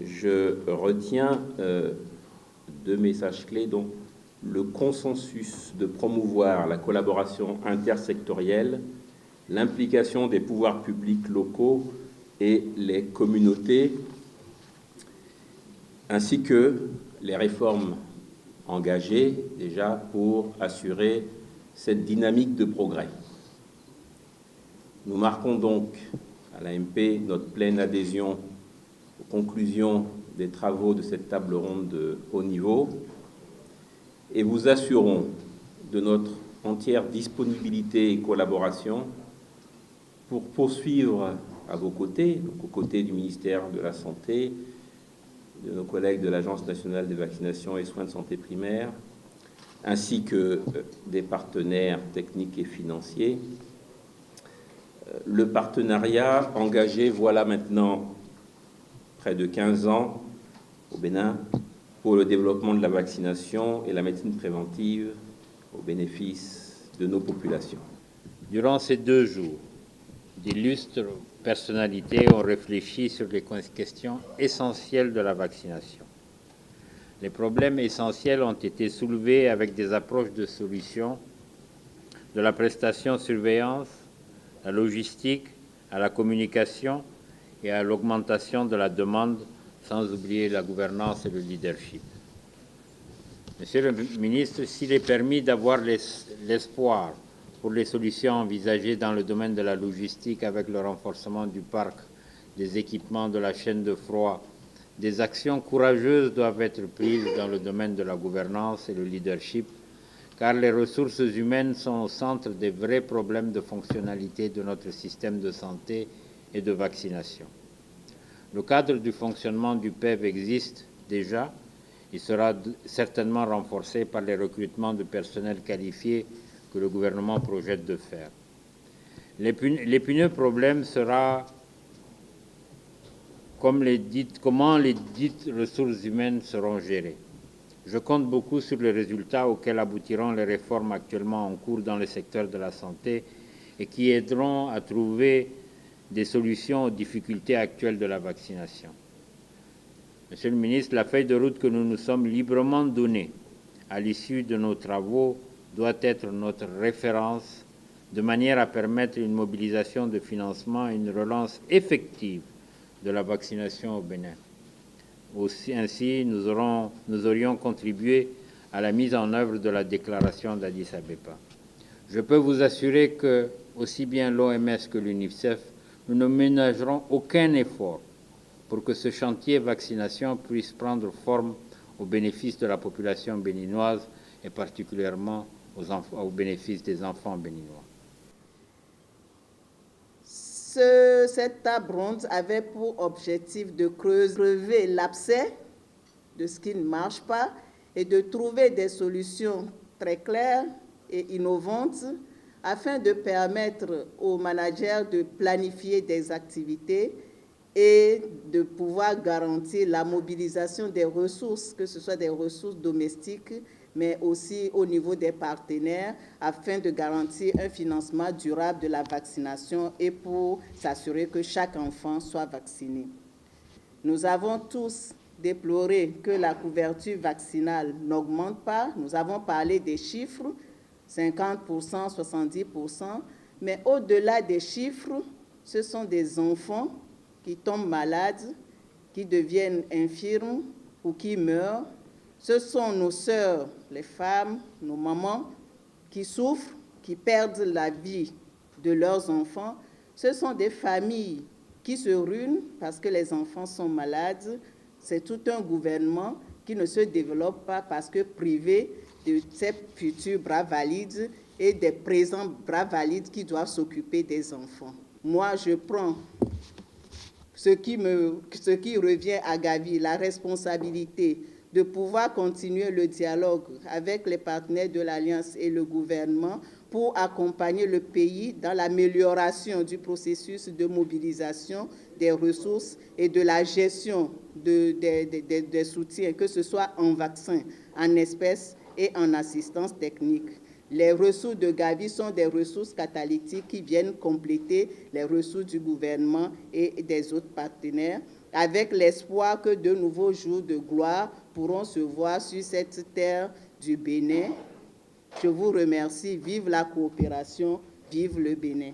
je retiens deux messages clés. Donc, le consensus de promouvoir la collaboration intersectorielle, l'implication des pouvoirs publics locaux et les communautés, ainsi que les réformes engagées déjà pour assurer cette dynamique de progrès. Nous marquons donc à l'AMP notre pleine adhésion aux conclusions des travaux de cette table ronde de haut niveau et vous assurons de notre entière disponibilité et collaboration pour poursuivre à vos côtés, donc aux côtés du ministère de la Santé, de nos collègues de l'Agence nationale des vaccinations et soins de santé primaires, ainsi que des partenaires techniques et financiers. Le partenariat engagé, voilà maintenant près de 15 ans au Bénin, pour le développement de la vaccination et la médecine préventive au bénéfice de nos populations. Durant ces 2 jours, d'illustres personnalités ont réfléchi sur les questions essentielles de la vaccination. Les problèmes essentiels ont été soulevés avec des approches de solutions, de la prestation surveillance, la logistique, à la communication et à l'augmentation de la demande, sans oublier la gouvernance et le leadership. Monsieur le ministre, s'il est permis d'avoir l'espoir pour les solutions envisagées dans le domaine de la logistique avec le renforcement du parc, des équipements de la chaîne de froid, des actions courageuses doivent être prises dans le domaine de la gouvernance et le leadership, car les ressources humaines sont au centre des vrais problèmes de fonctionnalité de notre système de santé et de vaccination. Le cadre du fonctionnement du PEV existe déjà. Il sera certainement renforcé par les recrutements de personnel qualifié que le gouvernement projette de faire. L'épineux problème sera comment les dites ressources humaines seront gérées. Je compte beaucoup sur les résultats auxquels aboutiront les réformes actuellement en cours dans le secteur de la santé et qui aideront à trouver des solutions aux difficultés actuelles de la vaccination. Monsieur le ministre, la feuille de route que nous nous sommes librement donnée à l'issue de nos travaux doit être notre référence de manière à permettre une mobilisation de financement et une relance effective de la vaccination au Bénin. Ainsi, nous aurions contribué à la mise en œuvre de la déclaration d'Addis Abeba. Je peux vous assurer que, aussi bien l'OMS que l'UNICEF, nous ne ménagerons aucun effort pour que ce chantier vaccination puisse prendre forme au bénéfice de la population béninoise et particulièrement au bénéfice des enfants béninois. Cette table ronde avait pour objectif de crever l'abcès de ce qui ne marche pas et de trouver des solutions très claires et innovantes afin de permettre aux managers de planifier des activités et de pouvoir garantir la mobilisation des ressources, que ce soit des ressources domestiques, mais aussi au niveau des partenaires, afin de garantir un financement durable de la vaccination et pour s'assurer que chaque enfant soit vacciné. Nous avons tous déploré que la couverture vaccinale n'augmente pas. Nous avons parlé des chiffres, 50%, 70%, mais au-delà des chiffres, ce sont des enfants qui tombent malades, qui deviennent infirmes ou qui meurent. Ce sont nos sœurs, les femmes, nos mamans qui souffrent, qui perdent la vie de leurs enfants. Ce sont des familles qui se ruinent parce que les enfants sont malades. C'est tout un gouvernement qui ne se développe pas parce que privé de ces futurs bras valides et des présents bras valides qui doivent s'occuper des enfants. Moi, je prends ce qui revient à Gavi, la responsabilité de pouvoir continuer le dialogue avec les partenaires de l'Alliance et le gouvernement pour accompagner le pays dans l'amélioration du processus de mobilisation des ressources et de la gestion des soutiens, que ce soit en vaccins, en espèces et en assistance technique. Les ressources de Gavi sont des ressources catalytiques qui viennent compléter les ressources du gouvernement et des autres partenaires. avec l'espoir que de nouveaux jours de gloire pourront se voir sur cette terre du Bénin. Je vous remercie. Vive la coopération, vive le Bénin.